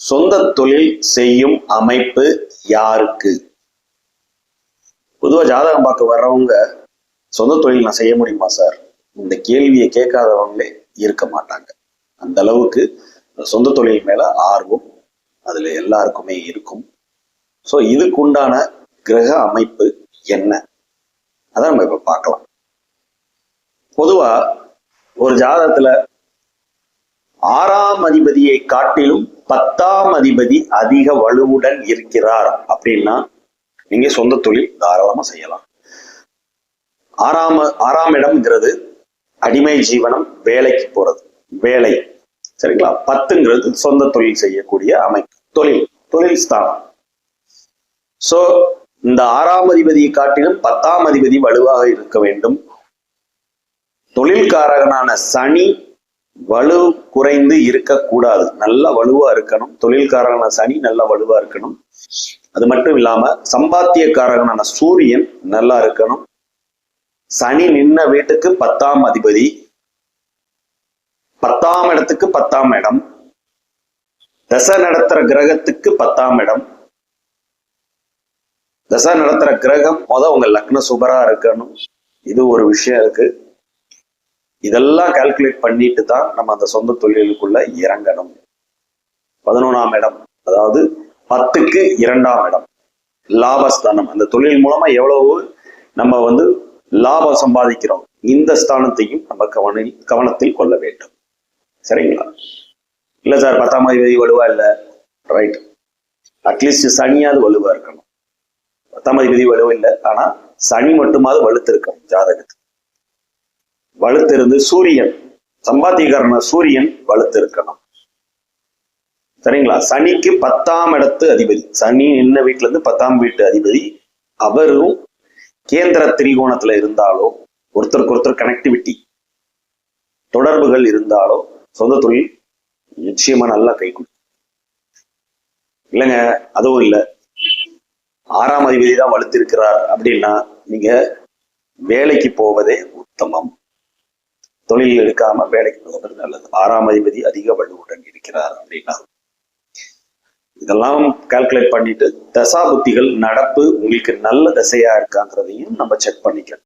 சொந்த தொழில் செய்யும் அமைப்பு யாருக்கு? பொதுவா ஜாதகம் பார்க்க வர்றவங்க சொந்த தொழில் நான் செய்ய முடியுமா சார், இந்த கேள்வியை கேட்காதவங்களே இருக்க மாட்டாங்க. அந்த அளவுக்கு சொந்த தொழில் மேல ஆர்வம் அதுல எல்லாருக்குமே இருக்கும். ஸோ இதுக்கு உண்டான கிரக அமைப்பு என்ன, அதான் நம்ம இப்ப பார்க்கலாம். பொதுவா ஒரு ஜாதகத்துல 6ஆம் அதிபதியை காட்டிலும் 10ஆம் அதிபதி அதிக வலுவுடன் இருக்கிறார் அப்படின்னா நீங்க சொந்த தொழில் தாராளமா செய்யலாம். ஆறாம் இடம்ங்கிறது அடிமை ஜீவனம், வேலைக்கு போறது, வேலை, சரிங்களா? 10ங்கிறது சொந்த தொழில் செய்யக்கூடிய அமைப்பு, தொழில் ஸ்தானம். சோ இந்த 6ஆம் அதிபதியை காட்டிலும் 10ஆம் அதிபதி வலுவாக இருக்க வேண்டும். தொழில்காரகனான சனி வலு குறைந்து இருக்கக்கூடாது, நல்ல வலுவா இருக்கணும். தொழில்காரகனான சனி நல்ல வலுவா இருக்கணும். அது மட்டும் இல்லாம சம்பாத்தியக்காரகனான சூரியன் நல்லா இருக்கணும். சனி நின்ன வீட்டுக்கு 10ஆம் அதிபதி, 10ஆம் இடத்துக்கு 10ஆம் இடம், தசை நடத்துற கிரகத்துக்கு 10ஆம் இடம். தசை நடத்துற கிரகம் உங்க லக்ன சுபரா இருக்கணும். இது ஒரு விஷயம் இருக்கு. இதெல்லாம் கால்குலேட் பண்ணிட்டு தான் நம்ம அந்த சொந்த தொழிலுக்குள்ள இறங்கணும். 11ஆம் இடம், அதாவது 10க்கு 2ஆம் இடம், லாபஸ்தானம். அந்த தொழில் மூலமா எவ்வளவு நம்ம லாபம் சம்பாதிக்கிறோம், இந்த ஸ்தானத்தையும் நம்ம கவனத்தில் கொள்ள வேண்டும். சரிங்களா? இல்ல சார் 10ஆம் அதிபதி வலுவா இல்லை, ரைட், அட்லீஸ்ட் சனியாவது வலுவா இருக்கணும். 10ஆம் அதிபதி வலுவா இல்லை, ஆனா சனி மட்டுமாவது வலுத்து இருக்கணும் ஜாதகத்துக்கு. வலுத்திருந்து சூரியன், சம்பாத்தியக்காரன சூரியன் வலுத்து இருக்கணும். சரிங்களா? சனிக்கு 10ஆம் இடத்து அதிபதி, சனி நின்ன வீட்டுல இருந்து 10ஆம் வீட்டு அதிபதி, அவரும் கேந்திர திரிகோணத்துல இருந்தாலோ, ஒருத்தருக்கு ஒருத்தர் கனெக்டிவிட்டி தொடர்புகள் இருந்தாலோ சொந்த தொழில் நிச்சயமா நல்லா கை கொடுக்கும். இல்லைங்க அதுவும் இல்லை, 6ஆம் அதிபதி தான் வலுத்து இருக்கிறார் அப்படின்னா நீங்க வேலைக்கு போவதே உத்தமம். தொழில் எடுக்காம வேலைக்கு போவது நல்லது. 6ஆம் அதிபதி அதிக வலுவுடன் இருக்கிறார் அப்படின்னா இதெல்லாம் கால்குலேட் பண்ணிட்டு தசா புத்திகள் நடப்பு உங்களுக்கு நல்ல தசையா இருக்காங்கிறதையும் நம்ம செக் பண்ணிக்கணும்.